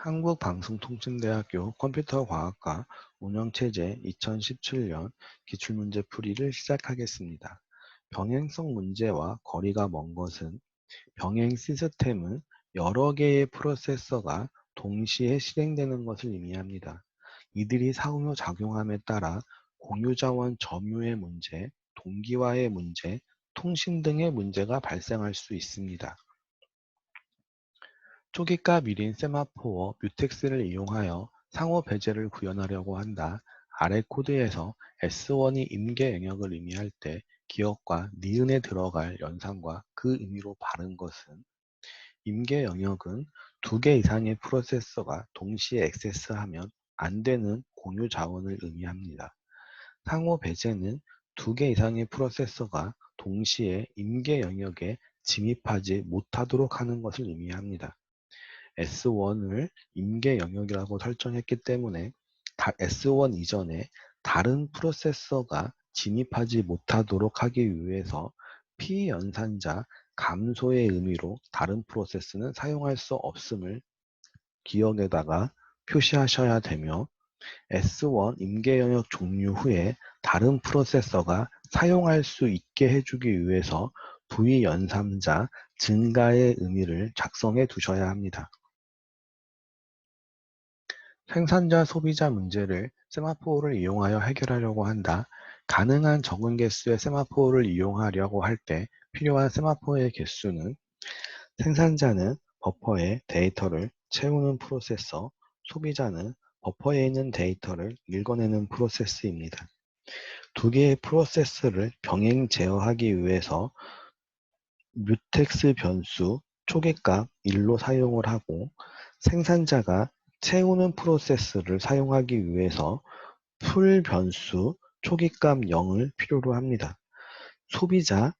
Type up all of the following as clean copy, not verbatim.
한국방송통신대학교 컴퓨터과학과 운영체제 2017년 기출문제 풀이를 시작하겠습니다. 병행성 문제와 거리가 먼 것은 병행 시스템은 여러 개의 프로세서가 동시에 실행되는 것을 의미합니다. 이들이 상호작용함에 따라 공유자원 점유의 문제, 동기화의 문제, 통신 등의 문제가 발생할 수 있습니다. 초기가 미린 세마포어 뮤텍스를 이용하여 상호 배제를 구현하려고 한다. 아래 코드에서 S1이 임계 영역을 의미할 때 기억과 니은에 들어갈 연산과 그 의미로 바른 것은 임계 영역은 2개 이상의 프로세서가 동시에 액세스하면 안 되는 공유 자원을 의미합니다. 상호 배제는 2개 이상의 프로세서가 동시에 임계 영역에 진입하지 못하도록 하는 것을 의미합니다. S1을 임계 영역이라고 설정했기 때문에 S1 이전에 다른 프로세서가 진입하지 못하도록 하기 위해서 피연산자 감소의 의미로 다른 프로세스는 사용할 수 없음을 기억에다가 표시하셔야 되며 S1 임계 영역 종료 후에 다른 프로세서가 사용할 수 있게 해주기 위해서 V연산자 증가의 의미를 작성해 두셔야 합니다. 생산자 소비자 문제를 세마포어를 이용하여 해결하려고 한다. 가능한 적은 개수의 세마포어를 이용하려고 할 때 필요한 세마포어의 개수는 생산자는 버퍼에 데이터를 채우는 프로세서, 소비자는 버퍼에 있는 데이터를 읽어내는 프로세스입니다. 2개의 프로세스를 병행 제어하기 위해서 뮤텍스 변수 초기값 1로 사용을 하고 생산자가 채우는 프로세스를 사용하기 위해서 풀 변수 초기값 0을 필요로 합니다. 소비자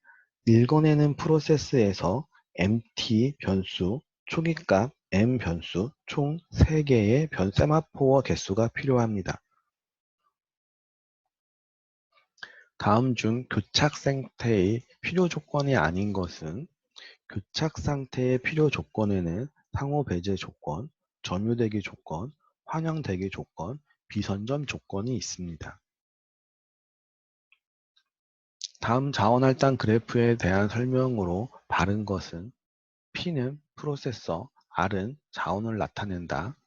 읽어내는 프로세스에서 empty 변수 초기값 m 변수 총 3개의 세마포어 개수가 필요합니다. 다음 중 교착 상태의 필요 조건이 아닌 것은 교착 상태의 필요 조건에는 상호 배제 조건, 점유대기 조건, 환영대기 조건, 비선점 조건이 있습니다. 다음 자원할당 그래프에 대한 설명으로 바른 것은 P는 프로세서, R은 자원을 나타낸다.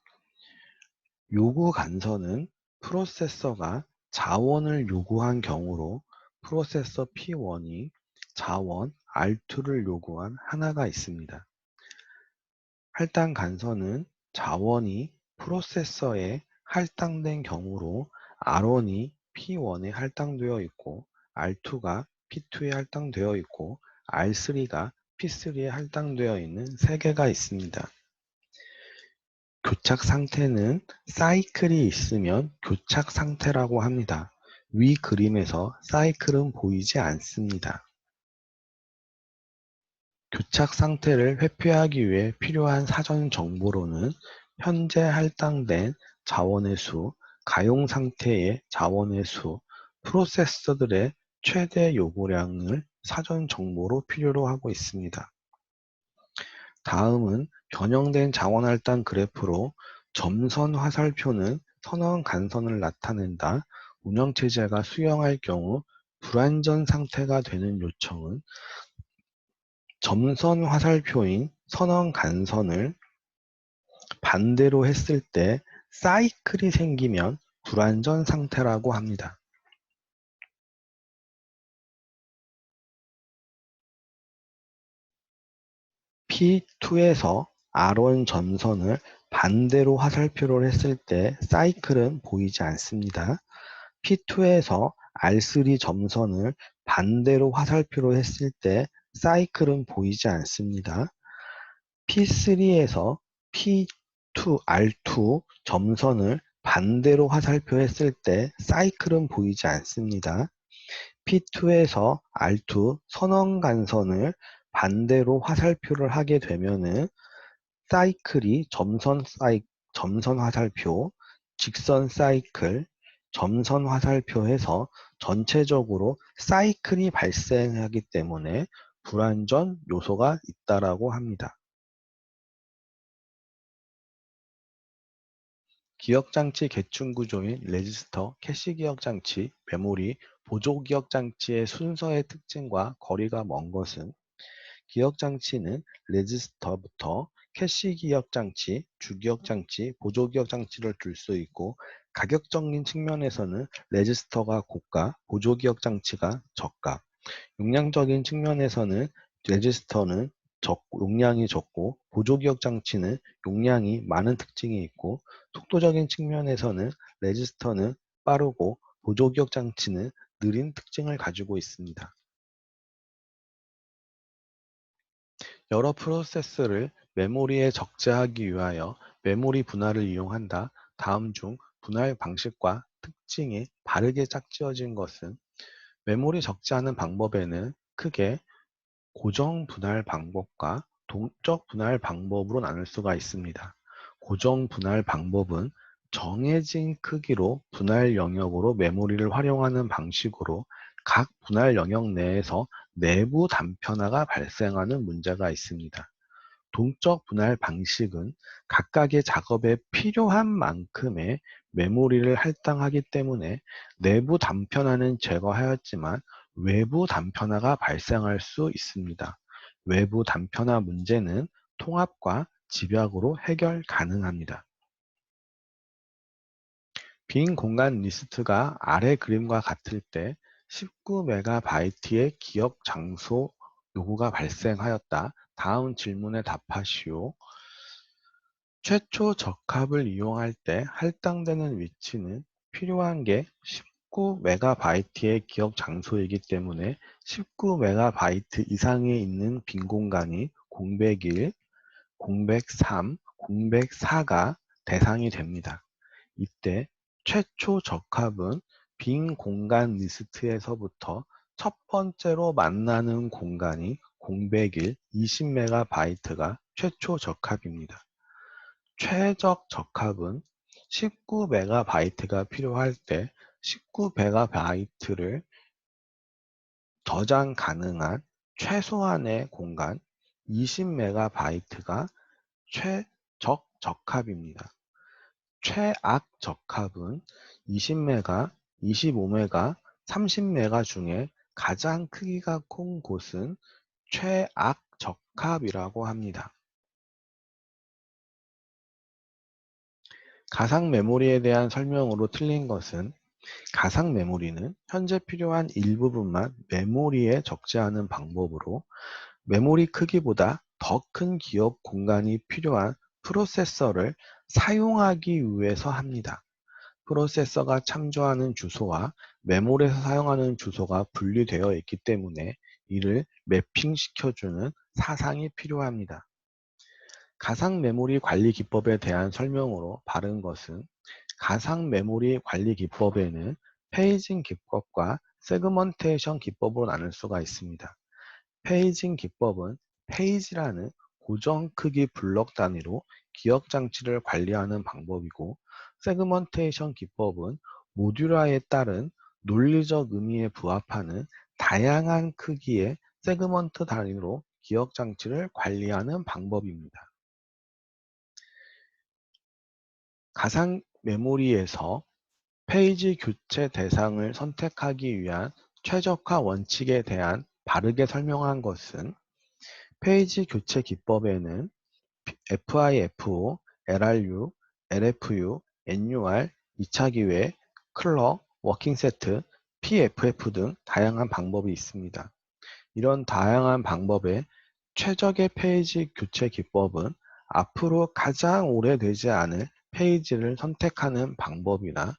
요구 간선은 프로세서가 자원을 요구한 경우로 프로세서 P1이 자원 R2를 요구한 하나가 있습니다. 할당 간선은 자원이 프로세서에 할당된 경우로 R1이 P1에 할당되어 있고 R2가 P2에 할당되어 있고 R3가 P3에 할당되어 있는 3개가 있습니다. 교착 상태는 사이클이 있으면 교착 상태라고 합니다. 위 그림에서 사이클은 보이지 않습니다. 교착 상태를 회피하기 위해 필요한 사전 정보로는 현재 할당된 자원의 수, 가용 상태의 자원의 수, 프로세서들의 최대 요구량을 사전 정보로 필요로 하고 있습니다. 다음은 변형된 자원 할당 그래프로 점선 화살표는 선언 간선을 나타낸다. 운영체제가 수용할 경우 불완전 상태가 되는 요청은 점선 화살표인 선언 간선을 반대로 했을 때 사이클이 생기면 불완전 상태라고 합니다. P2에서 R1 점선을 반대로 화살표를 했을 때 사이클은 보이지 않습니다. P2에서 R3 점선을 반대로 화살표로 했을 때 사이클은 보이지 않습니다. P3에서 P2, R2 점선을 반대로 화살표 했을 때 사이클은 보이지 않습니다. P2에서 R2 선언 간선을 반대로 화살표를 하게 되면은 사이클이 점선 화살표, 직선 사이클, 점선 화살표에서 전체적으로 사이클이 발생하기 때문에 불완전 요소가 있다라고 합니다. 기억장치 계층 구조인 레지스터, 캐시 기억장치, 메모리, 보조 기억장치의 순서의 특징과 거리가 먼 것은 기억장치는 레지스터부터 캐시 기억장치, 주기억장치, 보조 기억장치를 둘 수 있고 가격적인 측면에서는 레지스터가 고가, 보조 기억장치가 저가, 용량적인 측면에서는 레지스터는 용량이 적고 보조기억 장치는 용량이 많은 특징이 있고 속도적인 측면에서는 레지스터는 빠르고 보조기억 장치는 느린 특징을 가지고 있습니다. 여러 프로세스를 메모리에 적재하기 위하여 메모리 분할을 이용한다. 다음 중 분할 방식과 특징이 바르게 짝지어진 것은 메모리 적재하는 방법에는 크게 고정 분할 방법과 동적 분할 방법으로 나눌 수가 있습니다. 고정 분할 방법은 정해진 크기로 분할 영역으로 메모리를 활용하는 방식으로 각 분할 영역 내에서 내부 단편화가 발생하는 문제가 있습니다. 동적 분할 방식은 각각의 작업에 필요한 만큼의 메모리를 할당하기 때문에 내부 단편화는 제거하였지만 외부 단편화가 발생할 수 있습니다. 외부 단편화 문제는 통합과 집약으로 해결 가능합니다. 빈 공간 리스트가 아래 그림과 같을 때 19MB의 기억 장소 요구가 발생하였다. 다음 질문에 답하시오. 최초 적합을 이용할 때 할당되는 위치는 필요한 게 19MB의 기억 장소이기 때문에 19MB 이상에 있는 빈 공간이 공백 1, 공백 3, 공백 4가 대상이 됩니다. 이때 최초 적합은 빈 공간 리스트에서부터 첫 번째로 만나는 공간이 공백 1, 20MB가 최초 적합입니다. 최적 적합은 19MB가 필요할 때 19MB를 저장 가능한 최소한의 공간 20MB가 최적 적합입니다. 최악 적합은 20MB, 25MB, 30MB 중에 가장 크기가 큰 곳은 최악 적합이라고 합니다. 가상 메모리에 대한 설명으로 틀린 것은 가상 메모리는 현재 필요한 일부분만 메모리에 적재하는 방법으로 메모리 크기보다 더 큰 기억 공간이 필요한 프로세서를 사용하기 위해서 합니다. 프로세서가 참조하는 주소와 메모리에서 사용하는 주소가 분리되어 있기 때문에 이를 매핑시켜주는 사상이 필요합니다. 가상 메모리 관리 기법에 대한 설명으로 바른 것은 가상 메모리 관리 기법에는 페이징 기법과 세그먼테이션 기법으로 나눌 수가 있습니다. 페이징 기법은 페이지라는 고정 크기 블록 단위로 기억 장치를 관리하는 방법이고 세그먼테이션 기법은 모듈화에 따른 논리적 의미에 부합하는 다양한 크기의 세그먼트 단위로 기억 장치를 관리하는 방법입니다. 가상 메모리에서 페이지 교체 대상을 선택하기 위한 최적화 원칙에 대한 바르게 설명한 것은 페이지 교체 기법에는 FIFO, LRU, LFU, NUR, 2차 기회, 클럭, 워킹 세트, PFF 등 다양한 방법이 있습니다. 이런 다양한 방법의 최적의 페이지 교체 기법은 앞으로 가장 오래되지 않을 페이지를 선택하는 방법이나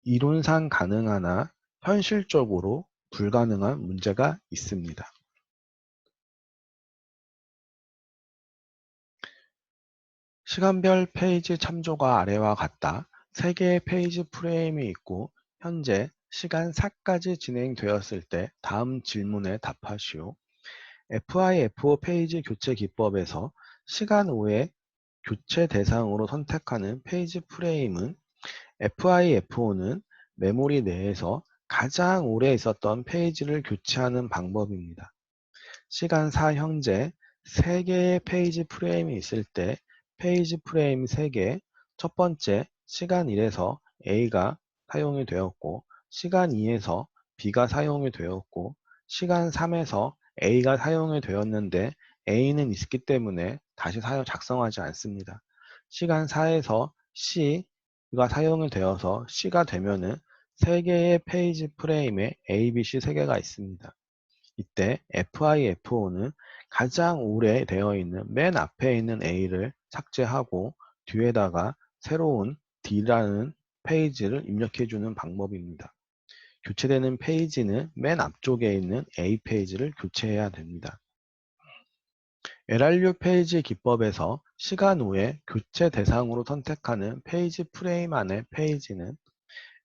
이론상 가능하나 현실적으로 불가능한 문제가 있습니다. 시간별 페이지 참조가 아래와 같다. 3개의 페이지 프레임이 있고 현재 시간 4까지 진행되었을 때 다음 질문에 답하시오. FIFO 페이지 교체 기법에서 시간 5의 교체 대상으로 선택하는 페이지 프레임은 FIFO는 메모리 내에서 가장 오래 있었던 페이지를 교체하는 방법입니다. 시간 4 현재 3개의 페이지 프레임이 있을 때 페이지 프레임 3개, 첫 번째, 시간 1에서 A가 사용이 되었고, 시간 2에서 B가 사용이 되었고, 시간 3에서 A가 사용이 되었는데 A는 있기 때문에 다시 작성하지 않습니다. 시간 4에서 C가 사용이 되어서 C가 되면은 3개의 페이지 프레임에 A, B, C 3개가 있습니다. 이때 FIFO는 가장 오래 되어 있는 맨 앞에 있는 A를 삭제하고 뒤에다가 새로운 D라는 페이지를 입력해주는 방법입니다. 교체되는 페이지는 맨 앞쪽에 있는 A 페이지를 교체해야 됩니다. LRU 페이지 기법에서 시간 후에 교체 대상으로 선택하는 페이지 프레임 안의 페이지는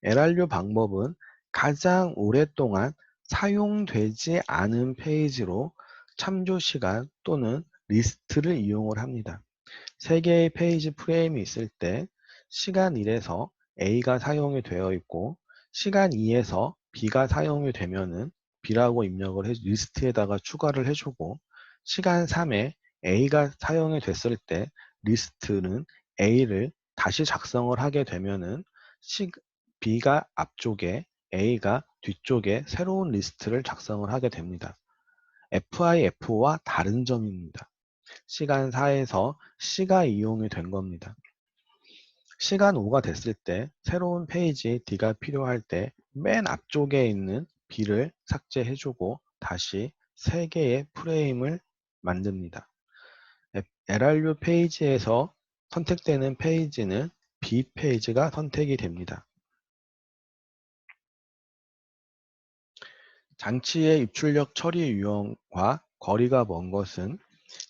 LRU 방법은 가장 오랫동안 사용되지 않은 페이지로 참조 시간 또는 리스트를 이용을 합니다. 3개의 페이지 프레임이 있을 때 시간 1에서 A가 사용이 되어 있고 시간 2에서 B가 사용이 되면은 B라고 입력을 리스트에다가 추가를 해주고 시간 3에 A가 사용이 됐을 때 리스트는 A를 다시 작성을 하게 되면은 B가 앞쪽에 A가 뒤쪽에 새로운 리스트를 작성을 하게 됩니다. FIFO와 다른 점입니다. 시간 4에서 C가 이용이 된 겁니다. 시간 5가 됐을 때 새로운 페이지 D가 필요할 때 맨 앞쪽에 있는 B를 삭제해주고 다시 3개의 프레임을 만듭니다. LRU 페이지에서 선택되는 페이지는 B 페이지가 선택이 됩니다. 장치의 입출력 처리 유형과 거리가 먼 것은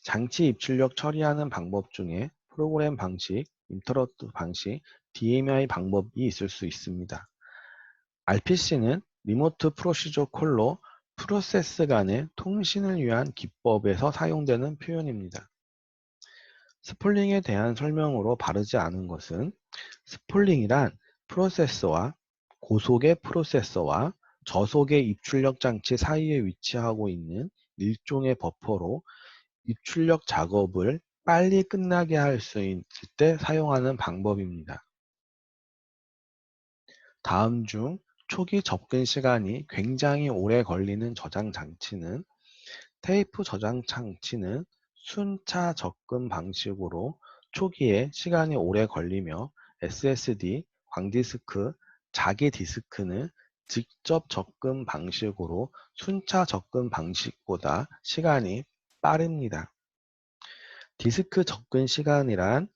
장치 입출력 처리하는 방법 중에 프로그램 방식, 인터럽트 방식, DMI 방법이 있을 수 있습니다. RPC는 리모트 프로시저 콜로 프로세스 간의 통신을 위한 기법에서 사용되는 표현입니다. 스폴링에 대한 설명으로 바르지 않은 것은 스폴링이란 프로세서와 고속의 프로세서와 저속의 입출력 장치 사이에 위치하고 있는 일종의 버퍼로 입출력 작업을 빨리 끝나게 할 수 있을 때 사용하는 방법입니다. 다음 중 초기 접근 시간이 굉장히 오래 걸리는 저장 장치는 테이프 저장 장치는 순차 접근 방식으로 초기에 시간이 오래 걸리며 SSD, 광디스크, 자기 디스크는 직접 접근 방식으로 순차 접근 방식보다 시간이 빠릅니다. 디스크 접근 시간이란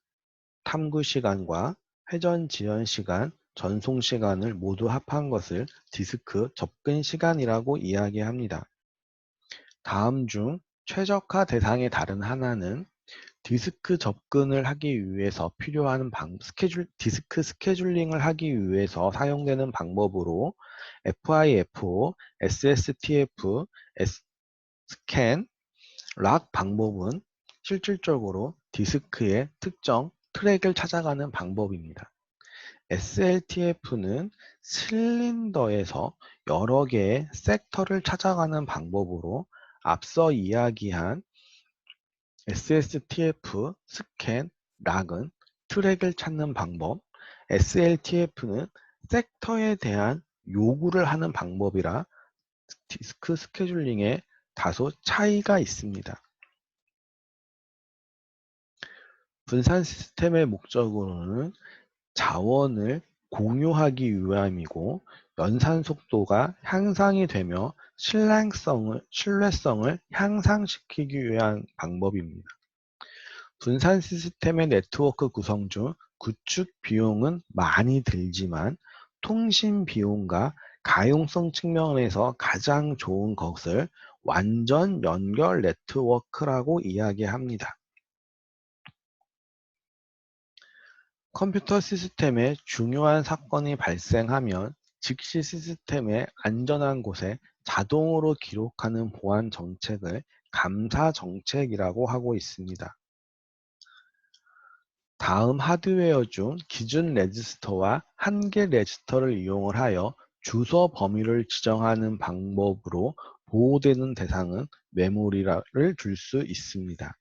탐구 시간과 회전 지연 시간, 전송 시간을 모두 합한 것을 디스크 접근 시간이라고 이야기합니다. 다음 중 최적화 대상의 다른 하나는 디스크 접근을 하기 위해서 필요한 디스크 스케줄링을 하기 위해서 사용되는 방법으로 FIFO, SSTF, 스캔, 락 방법은 실질적으로 디스크의 특정 트랙을 찾아가는 방법입니다. SLTF는 실린더에서 여러 개의 섹터를 찾아가는 방법으로 앞서 이야기한 SSTF, 스캔, 락은 트랙을 찾는 방법, SLTF는 섹터에 대한 요구를 하는 방법이라 디스크 스케줄링에 다소 차이가 있습니다. 분산 시스템의 목적으로는 자원을 공유하기 위함이고 연산 속도가 향상이 되며 신뢰성을 향상시키기 위한 방법입니다. 분산 시스템의 네트워크 구성 중 구축 비용은 많이 들지만 통신 비용과 가용성 측면에서 가장 좋은 것을 완전 연결 네트워크라고 이야기합니다. 컴퓨터 시스템에 중요한 사건이 발생하면 즉시 시스템의 안전한 곳에 자동으로 기록하는 보안 정책을 감사 정책이라고 하고 있습니다. 다음 하드웨어 중 기준 레지스터와 한계 레지스터를 이용을 하여 주소 범위를 지정하는 방법으로 보호되는 대상은 메모리를 줄 수 있습니다.